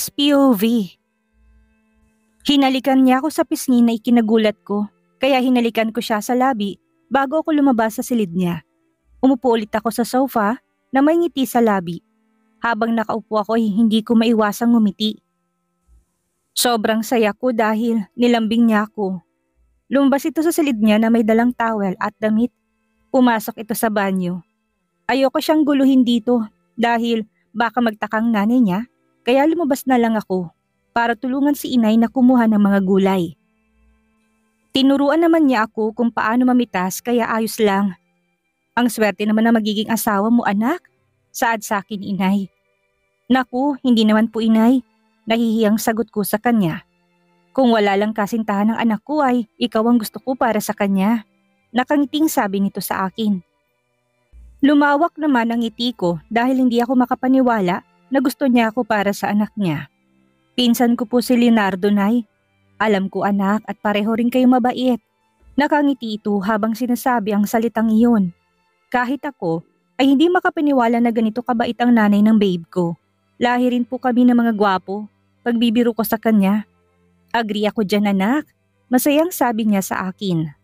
Max POV. Hinalikan niya ako sa pisngi na ikinagulat ko, kaya hinalikan ko siya sa labi bago ako lumabas sa silid niya. Umupo ulit ako sa sofa na may ngiti sa labi. Habang nakaupo ako ay hindi ko maiwasang ngumiti. Sobrang saya ko dahil nilambing niya ako. Lumabas ito sa silid niya na may dalang towel at damit. Pumasok ito sa banyo. Ayoko siyang guluhin dito dahil baka magtakang nanay niya, kaya lumabas na lang ako para tulungan si inay na kumuha ng mga gulay. Tinuruan naman niya ako kung paano mamitas kaya ayos lang. Ang swerte naman na magiging asawa mo anak, saad sa akin inay. Naku, hindi naman po inay, nahihiyang sagot ko sa kanya. Kung wala lang kasintahan ng anak ko ay ikaw ang gusto ko para sa kanya. Nakangiting sabi nito sa akin. Lumawak naman ang ngiti ko dahil hindi ako makapaniwala na gusto niya ako para sa anak niya. Pinsan ko po si Leonardo, Nay. Alam ko anak at pareho rin kayo mabait. Nakangiti ito habang sinasabi ang salitang iyon. Kahit ako ay hindi makapaniwala na ganito kabait ang nanay ng babe ko. Lahi rin po kami ng mga gwapo. Pagbibiro ko sa kanya. Agree ako dyan anak. Masayang sabi niya sa akin.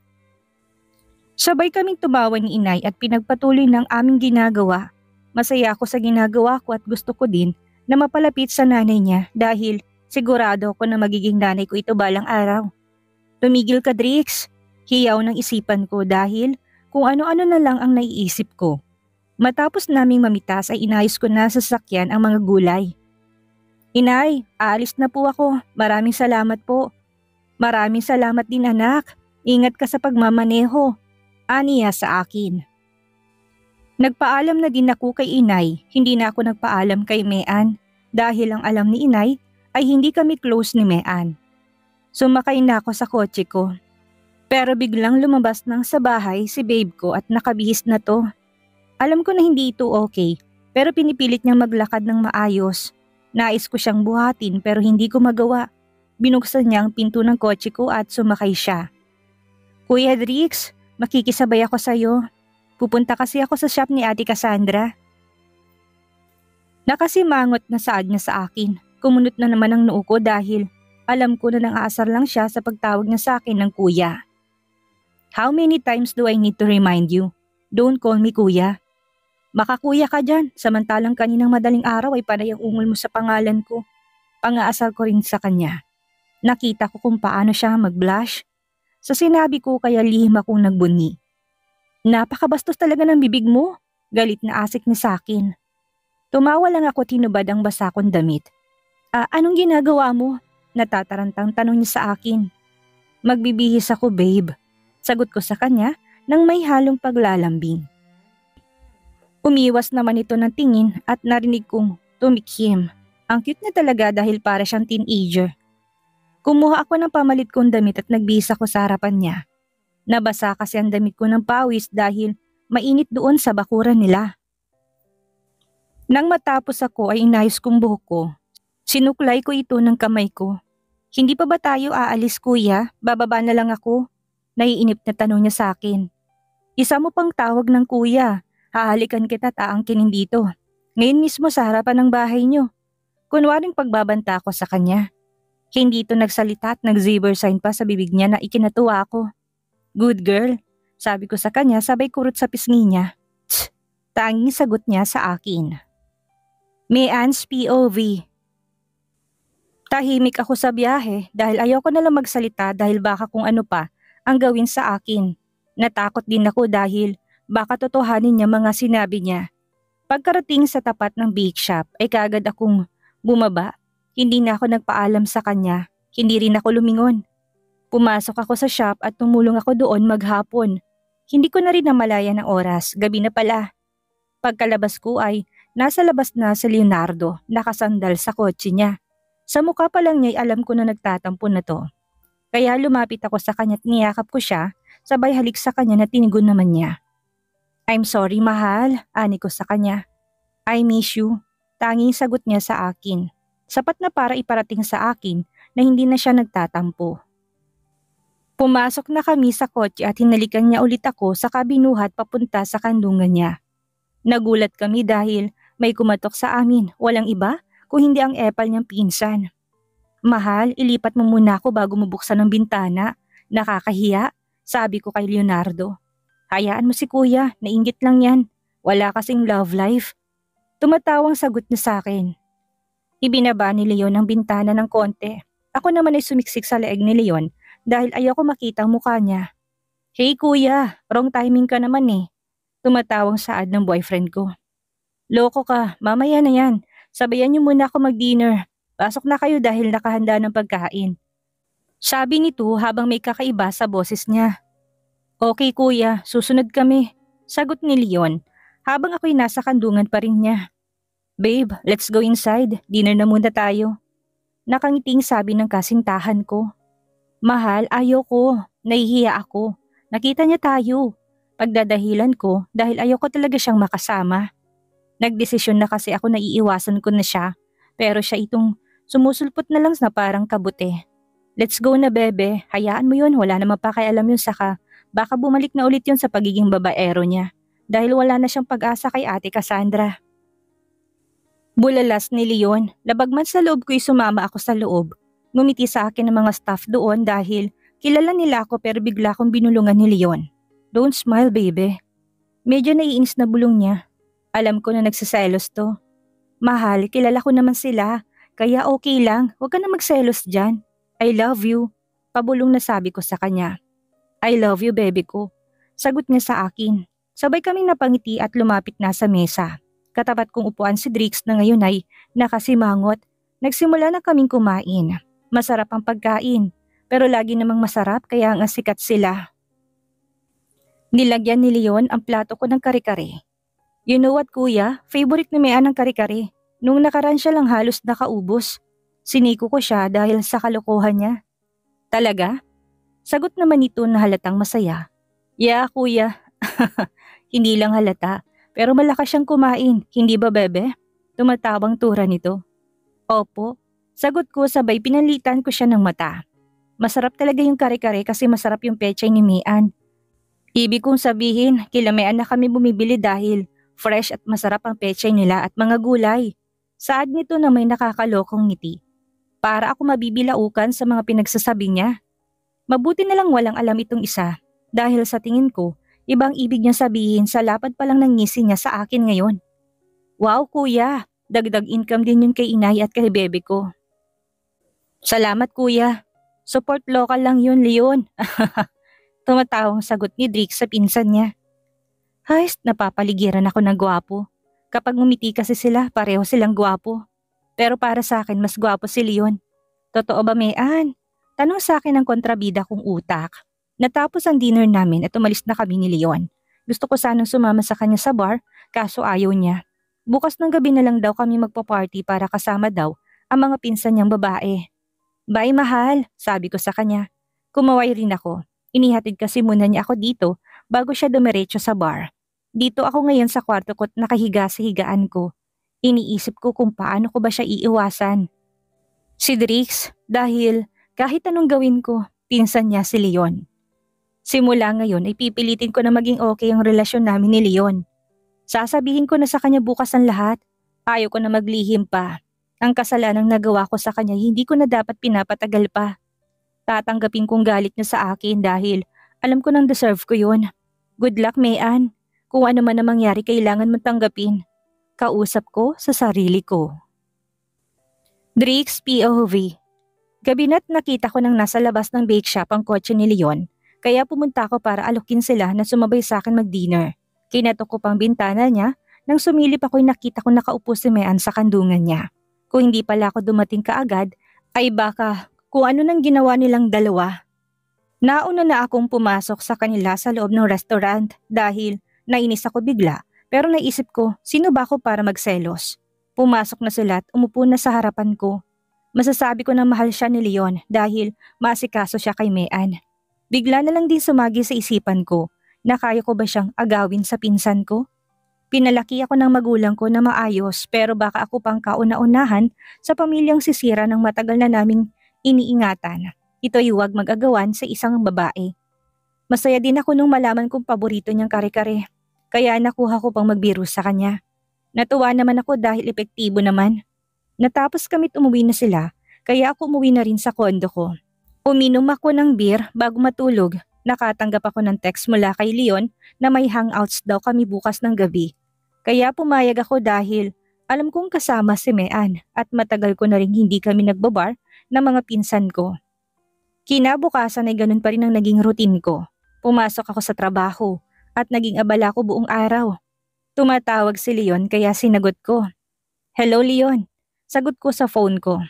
Sabay kaming tumawa ni inay at pinagpatuloy ng aming ginagawa. Masaya ako sa ginagawa ko at gusto ko din na mapalapit sa nanay niya dahil sigurado ako na magiging nanay ko ito balang araw. Tumigil ka Drix, hiyaw ng isipan ko dahil kung ano-ano na lang ang naiisip ko. Matapos naming mamitas ay inayos ko na sa sasakyan ang mga gulay. Inay, aalis na po ako. Maraming salamat po. Maraming salamat din anak. Ingat ka sa pagmamaneho. Aniya sa akin. Nagpaalam na din ako kay inay, hindi na ako nagpaalam kay Mean dahil ang alam ni inay ay hindi kami close ni Mean. Sumakay na ako sa kotse ko. Pero biglang lumabas nang sa bahay si babe ko at nakabihis na to. Alam ko na hindi ito okay pero pinipilit niyang maglakad ng maayos. Nais ko siyang buhatin pero hindi ko magawa. Binuksan niya ang pinto ng kotse ko at sumakay siya. Kuya Drix, makikisabay ako sa'yo. Pupunta kasi ako sa shop ni Ate Cassandra. Nakasimangot na saad niya sa akin. Kumunot na naman ang noo ko dahil alam ko na nang-aasar lang siya sa pagtawag niya sa akin ng kuya. How many times do I need to remind you? Don't call me kuya. Makakuya ka dyan, samantalang kaninang madaling araw ay panay ang ungol mo sa pangalan ko. Pang-aasar ko rin sa kanya. Nakita ko kung paano siya mag-blush. Sa sinabi ko kaya lihim akong nagbunyi. Napakabastos talaga ng bibig mo, galit na asik niya sa akin. Tumawa lang ako tinubad ang basa kong damit. Anong ginagawa mo? Natatarantang tanong niya sa akin. Magbibihis ako babe, sagot ko sa kanya nang may halong paglalambing. Umiwas naman ito ng tingin at narinig kong tumikhim. Ang cute na talaga dahil para siyang teenager. Kumuha ako ng pamalit kong damit at nagbihis ako sa harapan niya. Nabasa kasi ang damit ko ng pawis dahil mainit doon sa bakuran nila. Nang matapos ako ay inayos kong buhok ko. Sinuklay ko ito ng kamay ko. Hindi pa ba tayo aalis kuya? Bababa na lang ako. Naiinip na tanong niya sa akin. Isa mo pang tawag ng kuya. Hahalikan kita at aangkinin dito. Ngayon mismo sa harapan ng bahay niyo. Kunwaring pagbabanta ko sa kanya. Hindi ito nagsalita at nag-zebra sign pa sa bibig niya na ikinatuwa ako. Good girl, sabi ko sa kanya sabay kurot sa pisngi niya. Tsk, tanging sagot niya sa akin. Mean's POV. Tahimik ako sa biyahe dahil ayoko na lang magsalita dahil baka kung ano pa ang gawin sa akin. Natakot din ako dahil baka totohanin niya mga sinabi niya. Pagkarating sa tapat ng bake shop ay kaagad akong bumaba. Hindi na ako nagpaalam sa kanya, hindi rin ako lumingon. Pumasok ako sa shop at tumulong ako doon maghapon. Hindi ko na rin namalayan ang oras, gabi na pala. Pagkalabas ko ay nasa labas na si Leonardo, nakasandal sa kotse niya. Sa mukha pa lang niya ay alam ko na nagtatampo na to. Kaya lumapit ako sa kanya at niyakap ko siya, sabay halik sa kanya na tinigon naman niya. I'm sorry mahal, ani ko sa kanya. I miss you, tanging sagot niya sa akin. Sapat na para iparating sa akin na hindi na siya nagtatampo. Pumasok na kami sa kotse at hinalikan niya ulit ako sa kabinuhat papunta sa kandungan niya. Nagulat kami dahil may kumatok sa amin, walang iba kung hindi ang epal niyang pinsan. Mahal, ilipat mo muna ako bago mo buksan ang bintana. Nakakahiya, sabi ko kay Leonardo. Hayaan mo si kuya, nainggit lang yan. Wala kasing love life. Tumatawang sagot niya sa akin. Ibinaba ni Leon ang bintana ng konti. Ako naman ay sumiksik sa leeg ni Leon dahil ayoko makita ang mukha niya. Hey kuya, wrong timing ka naman eh. Tumatawang saad ng boyfriend ko. Loko ka, mamaya na yan. Sabayan niyo muna ako mag-dinner. Pasok na kayo dahil nakahanda ng pagkain. Sabi nito habang may kakaiba sa boses niya. Okay kuya, susunod kami. Sagot ni Leon habang ako'y nasa kandungan pa rin niya. Babe, let's go inside. Dinner na muna tayo. Nakangiting sabi ng kasintahan ko. Mahal, ayoko. Nahihiya ako. Nakita niya tayo. Pagdadahilan ko dahil ayoko talaga siyang makasama. Nagdesisyon na kasi ako na iiwasan ko na siya. Pero siya itong sumusulpot na lang na parang kabuti. Let's go na bebe. Hayaan mo yun. Wala namang pakialam yun saka. Baka bumalik na ulit yun sa pagiging babaero niya. Dahil wala na siyang pag-asa kay Ate Cassandra. Bulalas ni Leon. Labagman sa loob ko'y sumama ako sa loob. Ngumiti sa akin ang mga staff doon dahil kilala nila ako pero bigla akong binulungan ni Leon. Don't smile baby. Medyo naiinis na bulong niya. Alam ko na nagsiselos to. Mahal, kilala ko naman sila. Kaya okay lang, huwag ka na magselos dyan. I love you. Pabulong na sabi ko sa kanya. I love you baby ko. Sagot niya sa akin. Sabay kaming napangiti at lumapit na sa mesa. Katapat kong upuan si Drix na ngayon ay nakasimangot. Nagsimula na kaming kumain. Masarap ang pagkain. Pero lagi namang masarap kaya nga sikat sila. Nilagyan ni Leon ang plato ko ng kare-kare. You know what kuya, favorite ni Mean ang kare-kare. Nung nakaraan siya lang halos nakaubos. Siniko ko siya dahil sa kalokohan niya. Talaga? Sagot naman nito na halatang masaya. Yeah kuya, hindi lang halata. Pero malakas siyang kumain, hindi ba bebe? Tumatawang tura nito. Opo, sagot ko sabay pinalitan ko siya ng mata. Masarap talaga yung kare-kare kasi masarap yung pechay ni Mean. Ibig kong sabihin, kila Mean na kami bumibili dahil fresh at masarap ang pechay nila at mga gulay. Saad nito na may nakakalokong ngiti. Para ako mabibilaukan sa mga pinagsasabi niya. Mabuti na lang walang alam itong isa dahil sa tingin ko, ibang ibig niya sabihin sa lapad pa lang ng ngisi niya sa akin ngayon. Wow kuya, dagdag income din yun kay inay at kay bebe ko. Salamat kuya, support local lang yun Leon. Tumatawang sagot ni Drix sa pinsan niya. Hayst, napapaligiran ako ng gwapo. Kapag ngumiti kasi sila, pareho silang gwapo. Pero para sa akin, mas gwapo si Leon. Totoo ba, Mean? Tanong sa akin ng kontrabida kong utak. Natapos ang dinner namin at umalis na kami ni Leon. Gusto ko sanang sumama sa kanya sa bar, kaso ayaw niya. Bukas ng gabi na lang daw kami magpa-party para kasama daw ang mga pinsan niyang babae. Bye mahal, sabi ko sa kanya. Kumaway rin ako. Inihatid kasi muna niya ako dito bago siya dumiretso sa bar. Dito ako ngayon sa kwarto ko't nakahiga sa higaan ko. Iniisip ko kung paano ko ba siya iiwasan. Si Drix, dahil kahit anong gawin ko, pinsan niya si Leon. Simula ngayon ay pipilitin ko na maging okay ang relasyon namin ni Leon. Sasabihin ko na sa kanya bukas ang lahat. Ayaw ko na maglihim pa. Ang kasalanang nagawa ko sa kanya hindi ko na dapat pinapatagal pa. Tatanggapin kong galit niya sa akin dahil alam ko nang deserve ko yun. Good luck, Mean. Kung ano man ang mangyari kailangan mong tanggapin. Kausap ko sa sarili ko. Drix POV. Gabi na't nakita ko nang nasa labas ng bake shop ang kotse ni Leon. Kaya pumunta ako para alokin sila na sumabay sa akin mag-dinner. Kinatok ko pang bintana niya nang sumilip ako'y nakita ko nakaupo si Mean sa kandungan niya. Kung hindi pala ako dumating kaagad, ay baka kung ano nang ginawa nilang dalawa. Nauna na akong pumasok sa kanila sa loob ng restaurant dahil nainis ako bigla pero naisip ko sino ba ako para magselos. Pumasok na sila at umupo na sa harapan ko. Masasabi ko na mahal siya ni Leon dahil maasikaso siya kay Mean. Bigla na lang din sumagi sa isipan ko na kaya ko ba siyang agawin sa pinsan ko? Pinalaki ako ng magulang ko na maayos pero baka ako pang kauna-unahan sa pamilyang sisira ng matagal na naming iniingatan. Ito'y huwag mag-agawan sa isang babae. Masaya din ako nung malaman kong paborito niyang kare-kare. Kaya nakuha ko pang magbiro sa kanya. Natuwa naman ako dahil epektibo naman. Natapos kamit umuwi na sila, kaya ako umuwi na rin sa kondo ko. Uminom ako ng beer bago matulog. Nakatanggap ako ng text mula kay Leon na may hangouts daw kami bukas ng gabi. Kaya pumayag ako dahil alam kong kasama si Mean at matagal ko na rin hindi kami nagbabar ng mga pinsan ko. Kinabukasan ay ganun pa rin ang naging routine ko. Pumasok ako sa trabaho at naging abala ko buong araw. Tumatawag si Leon kaya sinagot ko. Hello Leon, sagot ko sa phone ko.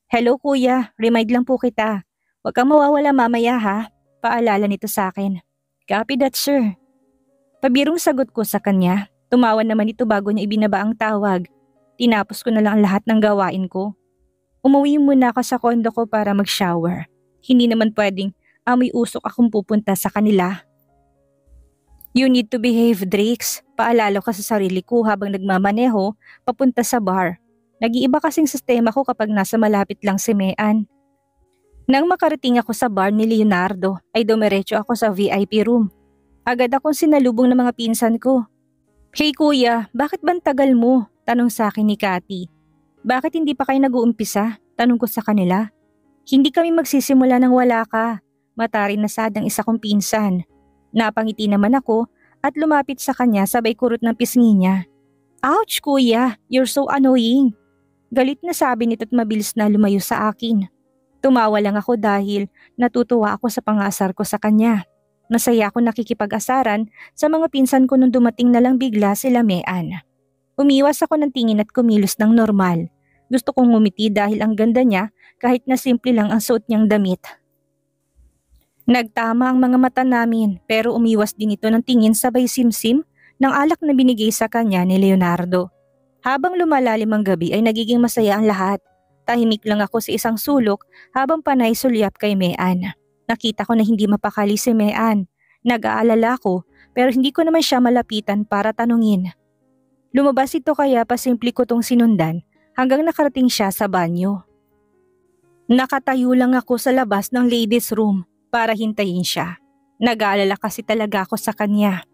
Hello kuya, remind lang po kita. Huwag kang mawawala mamaya ha. Paalala nito sa akin. Copy that sir. Pabirong sagot ko sa kanya. Tumawa naman ito bago niya ibinaba ang tawag. Tinapos ko na lang ang lahat ng gawain ko. Umuwi muna ako sa kondo ko para mag-shower. Hindi naman pwedeng amoy usok akong pupunta sa kanila. You need to behave, Drix. Paalala ko sa sarili ko habang nagmamaneho papunta sa bar. Nag-iiba kasing sistema ko kapag nasa malapit lang si Mean. Nang makarating ako sa bar ni Leonardo ay dumiretso ako sa VIP room. Agad akong sinalubong ng mga pinsan ko. Hey kuya, bakit ba ang tagal mo? Tanong sa akin ni Cathy. Bakit hindi pa kayo nag-uumpisa? Tanong ko sa kanila. Hindi kami magsisimula nang wala ka. Matarin na sad ang isa kong pinsan. Napangiti naman ako at lumapit sa kanya sabay kurot ng pisngi niya. Ouch kuya, you're so annoying. Galit na sabi nito at mabilis na lumayo sa akin. Tumawa lang ako dahil natutuwa ako sa pangasar ko sa kanya. Masaya ako nakikipag-asaran sa mga pinsan ko nung dumating na lang bigla sila Mean. Umiwas ako ng tingin at kumilos ng normal. Gusto kong ngumiti dahil ang ganda niya kahit na simple lang ang suot niyang damit. Nagtama ang mga mata namin pero umiwas din ito ng tingin sabay simsim ng alak na binigay sa kanya ni Leonardo. Habang lumalalim ang gabi ay nagiging masaya ang lahat. Tahimik lang ako sa isang sulok habang panay sulyap kay Mean. Nakita ko na hindi mapakali si Mean. Nag-aalala ko pero hindi ko naman siya malapitan para tanungin. Lumabas ito kaya pasimple ko tong sinundan hanggang nakarating siya sa banyo. Nakatayo lang ako sa labas ng ladies room para hintayin siya. Nag-aalala kasi talaga ako sa kanya.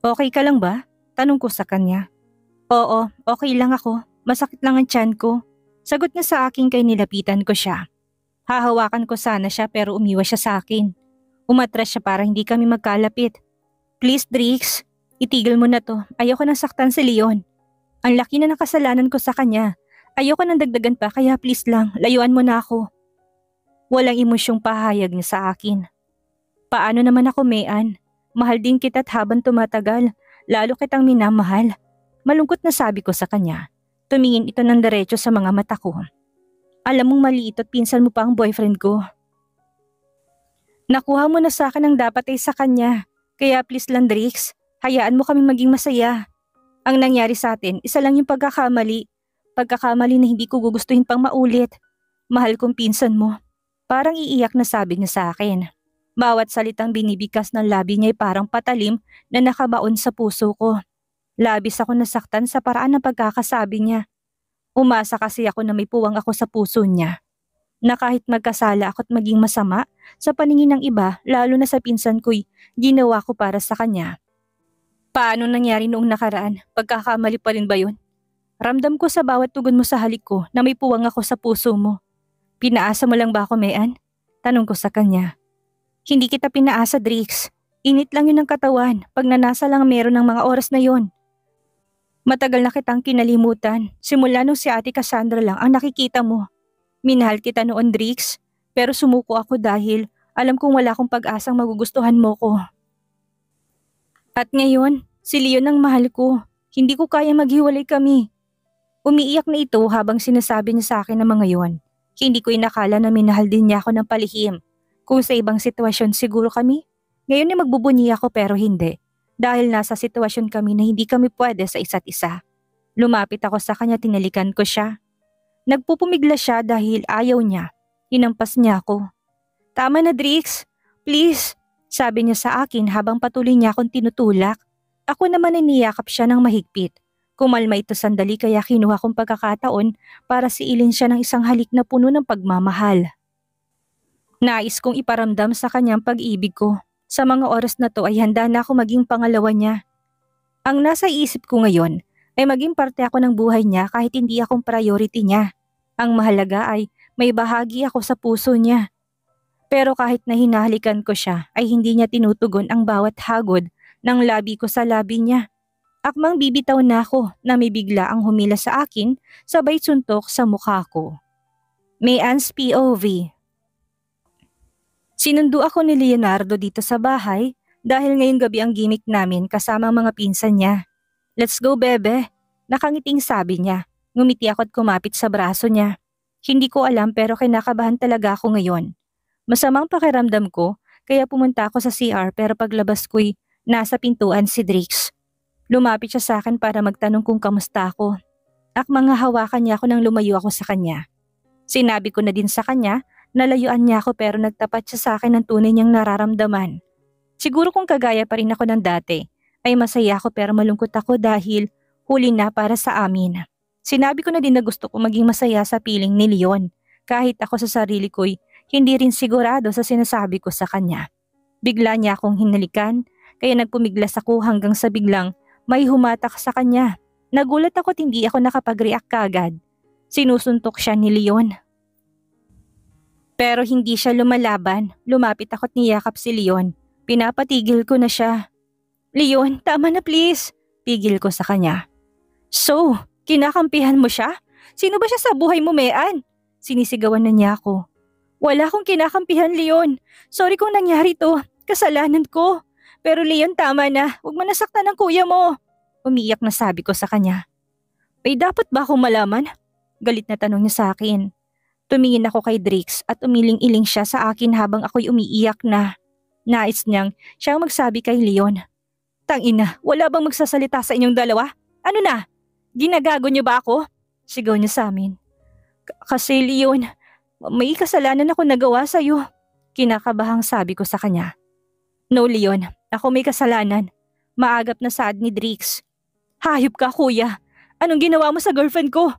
Okay ka lang ba? Tanong ko sa kanya. Oo, okay lang ako. Masakit lang ang tiyan ko. Sagot niya sa akin kay nilapitan ko siya. Hahawakan ko sana siya pero umiwas siya sa akin. Umatras siya para hindi kami magkalapit. Please Drix, itigil mo na to. Ayoko nang saktan si Leon. Ang laki na ng kasalanan ko sa kanya. Ayoko nang dagdagan pa kaya please lang, layuan mo na ako. Walang emosyong pahayag niya sa akin. Paano naman ako Mean? Mahal din kita at habang tumatagal, lalo kitang minamahal. Malungkot na sabi ko sa kanya. Tumingin ito ng diretso sa mga mata ko. Alam mong mali ito at pinsan mo pa ang boyfriend ko. Nakuha mo na sa akin ang dapat ay sa kanya. Kaya please lang Drix, hayaan mo kami maging masaya. Ang nangyari sa atin, isa lang yung pagkakamali. Pagkakamali na hindi ko gugustuhin pang maulit. Mahal kong pinsan mo. Parang iiyak na sabi niya sa akin. Bawat salitang binibigkas ng labi niya ay parang patalim na nakabaon sa puso ko. Labis ako nasaktan sa paraan ng pagkakasabi niya. Umasa kasi ako na may puwang ako sa puso niya. Na kahit magkasala ako at maging masama sa paningin ng iba, lalo na sa pinsan ko'y ginawa ko para sa kanya. Paano nangyari noong nakaraan? Pagkakamali pa rin ba yun? Ramdam ko sa bawat tugon mo sa halik ko na may puwang ako sa puso mo. Pinaasa mo lang ba ako, Mean? Tanong ko sa kanya. Hindi kita pinaasa, Drix. Init lang yun ng katawan pag nanasa lang meron ng mga oras na yon. Matagal na kitang kinalimutan. Simula nung si Ate Cassandra lang ang nakikita mo. Minahal kita noon, Drix. Pero sumuko ako dahil alam kong wala akong pag-asang magugustuhan mo ko. At ngayon, si Leon ang mahal ko. Hindi ko kaya maghiwalay kami. Umiiyak na ito habang sinasabi niya sa akin ng mga yon. Hindi ko inakala na minahal din niya ako ng palihim. Kung sa ibang sitwasyon siguro kami, ngayon ay magbubunyi ako pero hindi. Dahil nasa sitwasyon kami na hindi kami pwede sa isa't isa. Lumapit ako sa kanya, tinalikan ko siya. Nagpupumigla siya dahil ayaw niya. Hinampas niya ako. Tama na Drix, please, sabi niya sa akin habang patuloy niya akong tinutulak. Ako naman ay niyakap siya ng mahigpit. Kumalma ito sandali kaya kinuha kong pagkakataon para siilin siya ng isang halik na puno ng pagmamahal. Nais kong iparamdam sa kanyang pag-ibig ko. Sa mga oras na to ay handa na ako maging pangalawa niya. Ang nasa isip ko ngayon ay maging parte ako ng buhay niya kahit hindi akong priority niya. Ang mahalaga ay may bahagi ako sa puso niya. Pero kahit na hinahalikan ko siya ay hindi niya tinutugon ang bawat hagod ng labi ko sa labi niya. Akmang bibitaw na ako na may bigla ang humila sa akin sabay suntok sa mukha ko. May Anne's POV. Sinundo ako ni Leonardo dito sa bahay dahil ngayong gabi ang gimmick namin kasama ang mga pinsan niya. Let's go bebe, nakangiting sabi niya. Ngumiti ako at kumapit sa braso niya. Hindi ko alam pero kinakabahan talaga ako ngayon. Masamang pakiramdam ko kaya pumunta ako sa CR pero paglabas ko'y nasa pintuan si Drix. Lumapit siya sa akin para magtanong kung kamusta ako. Akmang hawakan niya ako nang lumayo ako sa kanya. Sinabi ko na din sa kanya na layuan niya ako pero nagtapat siya sa akin ng tunay niyang nararamdaman. Siguro kung kagaya pa rin ako ng dati ay masaya ako pero malungkot ako dahil huli na para sa amin. Sinabi ko na din na gusto ko maging masaya sa piling ni Leon kahit ako sa sarili ko'y hindi rin sigurado sa sinasabi ko sa kanya. Bigla niya akong hinalikan kaya nagpumiglas ako hanggang sa biglang may humatak sa kanya. Nagulat ako at hindi ako nakapag-react kaagad. Sinusuntok siya ni Leon. Pero hindi siya lumalaban. Lumapit ako at niyakap si Leon. Pinapatigil ko na siya. Leon, tama na please. Pigil ko sa kanya. So, kinakampihan mo siya? Sino ba siya sa buhay mo, Mean? Sinisigawan na niya ako. Wala akong kinakampihan, Leon. Sorry kung nangyari to. Kasalanan ko. Pero Leon, tama na. Huwag mo nasaktan ng kuya mo. Umiiyak na sabi ko sa kanya. May dapat ba akong malaman? Galit na tanong niya sa akin. Tumingin ako kay Drix at umiling-iling siya sa akin habang ako'y umiiyak na. Nais niyang siyang magsabi kay Leon. Tangina, wala bang magsasalita sa inyong dalawa? Ano na? Ginagago niyo ba ako? Sigaw niya sa amin. Kasi Leon, may kasalanan ako nagawa sa'yo. Kinakabahang sabi ko sa kanya. No Leon, ako may kasalanan. Maagap na saad ni Drix. Hayop ka kuya. Anong ginawa mo sa girlfriend ko?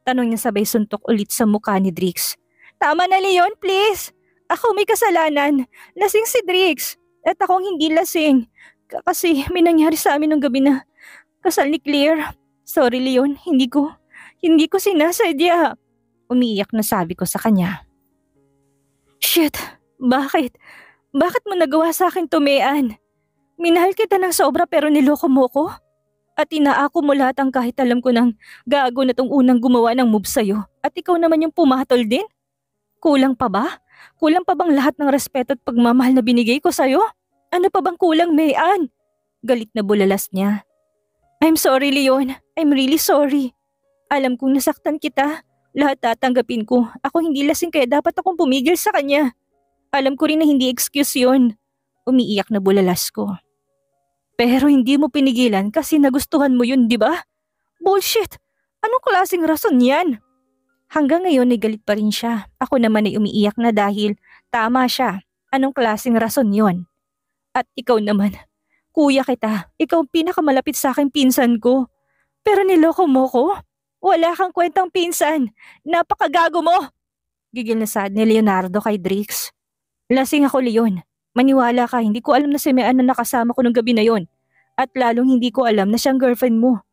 Tanong niya sabay suntok ulit sa mukha ni Drix. Tama na Leon, please. Ako may kasalanan. Lasing si Drix. At akong hindi lasing. Kasi may nangyari sa amin nung gabi na kasal ni Claire. Sorry Leon, hindi ko sinasadya. Umiiyak na sabi ko sa kanya. Shit, bakit? Bakit mo nagawa sa akin to, Mean? Minahal kita ng sobra pero niloko mo ko? At inaako mo lahat ang kahit alam ko nang gago na tong unang gumawa ng move sa'yo. At ikaw naman yung pumatol din? Kulang pa ba? Kulang pa bang lahat ng respeto at pagmamahal na binigay ko sa'yo? Ano pa bang kulang, Mean? Galit na bulalas niya. I'm sorry, Leon. I'm really sorry. Alam kong nasaktan kita. Lahat tatanggapin ko. Ako hindi lasing kaya dapat akong pumigil sa kanya. Alam ko rin na hindi excuse yun. Umiiyak na bulalas ko. Pero hindi mo pinigilan kasi nagustuhan mo yun, di ba? Bullshit! Anong klaseng rason yan? Hanggang ngayon ay galit pa rin siya. Ako naman ay umiiyak na dahil tama siya. Anong klaseng rason yon? At ikaw naman, kuya kita, ikaw ang pinakamalapit sa aking pinsan ko. Pero niloko mo ko? Wala kang kwentang pinsan. Napakagago mo! Gigil na sad ni Leonardo kay Drix. Lasing ako, Leon. Maniwala ka, hindi ko alam na si Mean na nakasama ko nung gabi na yon. At lalong hindi ko alam na siyang girlfriend mo.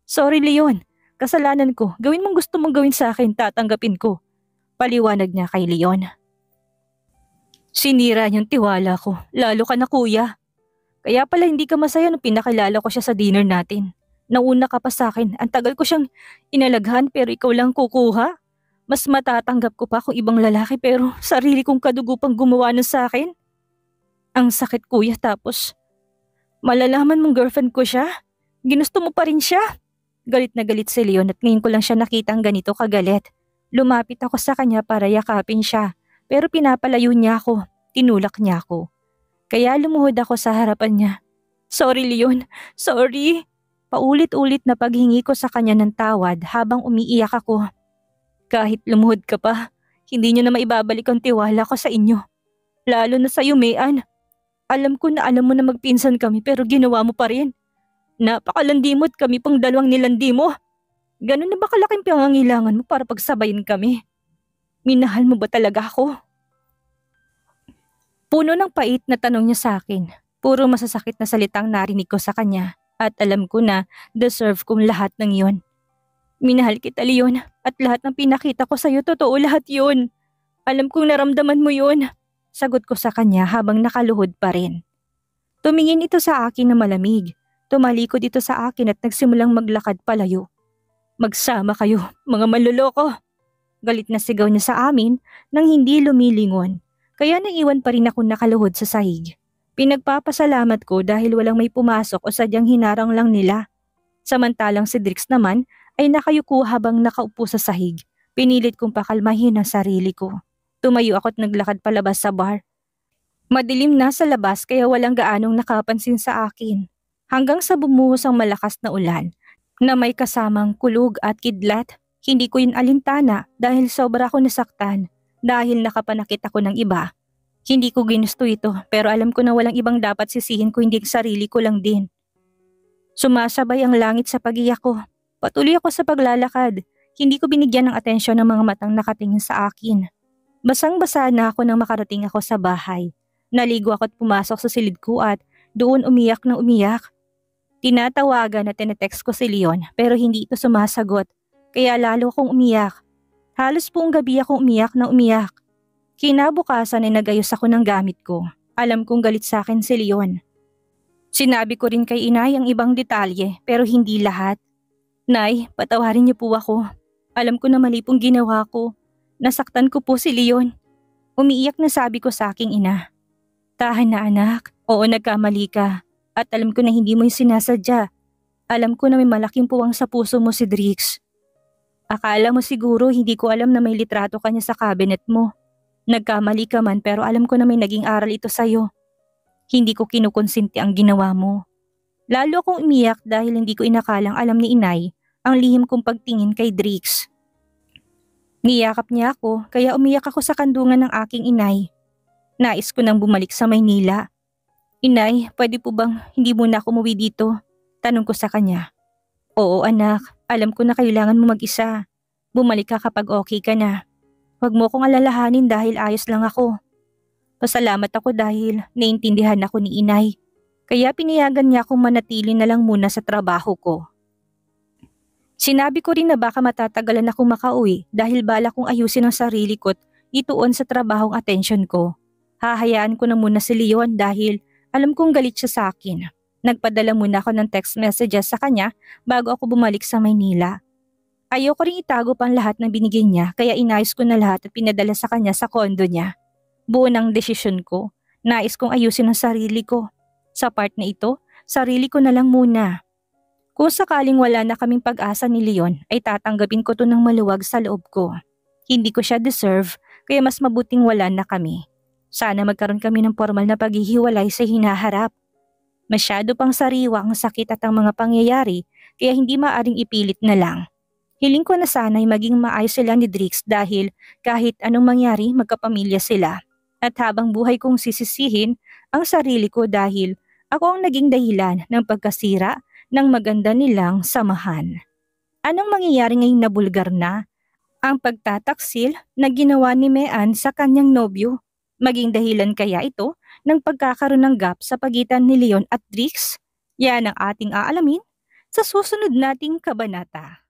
Sorry, Leon. Kasalanan ko. Gawin mong gusto mong gawin sa akin, tatanggapin ko. Paliwanag niya kay Leon. Sinira niyang tiwala ko. Lalo ka na kuya. Kaya pala hindi ka masaya nung pinakilala ko siya sa dinner natin. Nauna ka pa sa akin. Ang tagal ko siyang inalaghan pero ikaw lang kukuha. Mas matatanggap ko pa kung ibang lalaki pero sarili kong kadugo pang gumawa nun sa akin. Ang sakit kuya tapos malalaman mong girlfriend ko siya? Ginusto mo pa rin siya? Galit na galit si Leon at ngayon ko lang siya nakitang ganito kagalit. Lumapit ako sa kanya para yakapin siya pero pinapalayo niya ako, tinulak niya ako. Kaya lumuhod ako sa harapan niya. Sorry Leon, sorry. Paulit-ulit na paghingi ko sa kanya ng tawad habang umiiyak ako. Kahit lumuhod ka pa, hindi niyo na maibabalik ang tiwala ko sa inyo. Lalo na sa'yo, Mean. Alam ko na alam mo na magpinsan kami pero ginawa mo pa rin. Napakalandimot kami pang dalawang nilandi mo. Ganun na ba kalaking pangangailangan mo para pagsabayin kami? Minahal mo ba talaga ako? Puno ng pait na tanong niya sa akin. Puro masasakit na salitang narinig ko sa kanya. At alam ko na deserve kong lahat ng yon. Minahal kita, Leon, at lahat ng pinakita ko sa'yo totoo lahat yon. Alam kong naramdaman mo yon. Sagot ko sa kanya habang nakaluhod pa rin. Tumingin ito sa akin na malamig. Tumalikod ito sa akin at nagsimulang maglakad palayo. Magsama kayo, mga manloloko! Galit na sigaw niya sa amin nang hindi lumilingon. Kaya naiwan pa rin ako nakaluhod sa sahig. Pinagpapasalamat ko dahil walang may pumasok o sadyang hinarang lang nila. Samantalang si Drix naman ay nakayuko habang nakaupo sa sahig. Pinilit kong pakalmahin ang sarili ko. Tumayo ako at naglakad palabas sa bar. Madilim na sa labas kaya walang gaanong nakapansin sa akin. Hanggang sa bumuhos ang malakas na ulan na may kasamang kulog at kidlat. Hindi ko yun alintana dahil sobra ako nasaktan dahil nakapanakit ako ng iba. Hindi ko ginusto ito pero alam ko na walang ibang dapat sisihin ko hindi sarili ko lang din. Sumasabay ang langit sa pag-iyak ko. Patuloy ako sa paglalakad. Hindi ko binigyan ng atensyon ng mga matang nakatingin sa akin. Basang-basa na ako nang makarating ako sa bahay. Naligo ako at pumasok sa silid ko at doon umiyak ng umiyak. Tinatawagan at tinetext ko si Leon pero hindi ito sumasagot. Kaya lalo akong umiyak. Halos buong gabi akong umiyak na umiyak. Kinabukasan ay nagayos ako ng gamit ko. Alam kong galit sa akin si Leon. Sinabi ko rin kay inay ang ibang detalye pero hindi lahat. Nay, patawarin niyo po ako. Alam ko na mali pong ginawa ko. Nasaktan ko po si Leon. Umiiyak na sabi ko sa aking ina. Tahan na anak, oo nagkamali ka. At alam ko na hindi mo yung sinasadya. Alam ko na may malaking puwang sa puso mo si Drix. Akala mo siguro hindi ko alam na may litrato ka niya sa cabinet mo. Nagkamali ka man pero alam ko na may naging aral ito sa'yo. Hindi ko kinukonsinti ang ginawa mo. Lalo akong umiyak dahil hindi ko inakalang alam ni inay ang lihim kong pagtingin kay Drix. Niyakap niya ako kaya umiyak ako sa kandungan ng aking inay. Nais ko nang bumalik sa Maynila. Inay, pwede po bang hindi muna ako umuwi dito? Tanong ko sa kanya. Oo anak, alam ko na kailangan mo mag-isa. Bumalik ka kapag okay ka na. Huwag mo kong alalahanin dahil ayos lang ako. Pasalamat ako dahil naintindihan ako ni inay. Kaya pinayagan niya akong manatili na lang muna sa trabaho ko. Sinabi ko rin na baka matatagalan akong makauwi dahil bala kong ayusin ang sarili ko't ituon sa trabahong atensyon ko. Hahayaan ko na muna si Leon dahil alam kong galit siya sa akin. Nagpadala muna ako ng text messages sa kanya bago ako bumalik sa Maynila. Ayoko ring itago pang lahat ng binigay niya kaya inayos ko na lahat at pinadala sa kanya sa kondo niya. Buo ng desisyon ko. Nais kong ayusin ang sarili ko. Sa part na ito, sarili ko na lang muna. Kung sakaling wala na kaming pag-asa ni Leon ay tatanggapin ko to ng maluwag sa loob ko. Hindi ko siya deserve kaya mas mabuting wala na kami. Sana magkaroon kami ng formal na paghihiwalay sa hinaharap. Masyado pang sariwa ang sakit at ang mga pangyayari kaya hindi maaring ipilit na lang. Hiling ko na sana'y maging maayos sila ni Drix dahil kahit anong mangyari magkapamilya sila. At habang buhay kong sisisihin ang sarili ko dahil ako ang naging dahilan ng pagkasira ng maganda nilang samahan. Anong mangyayari ngayong nabulgar na? Ang pagtataksil na ginawa ni Mean sa kanyang nobyo. Maging dahilan kaya ito ng pagkakaroon ng gap sa pagitan ni Leon at Drix? Yan ang ating aalamin sa susunod nating kabanata.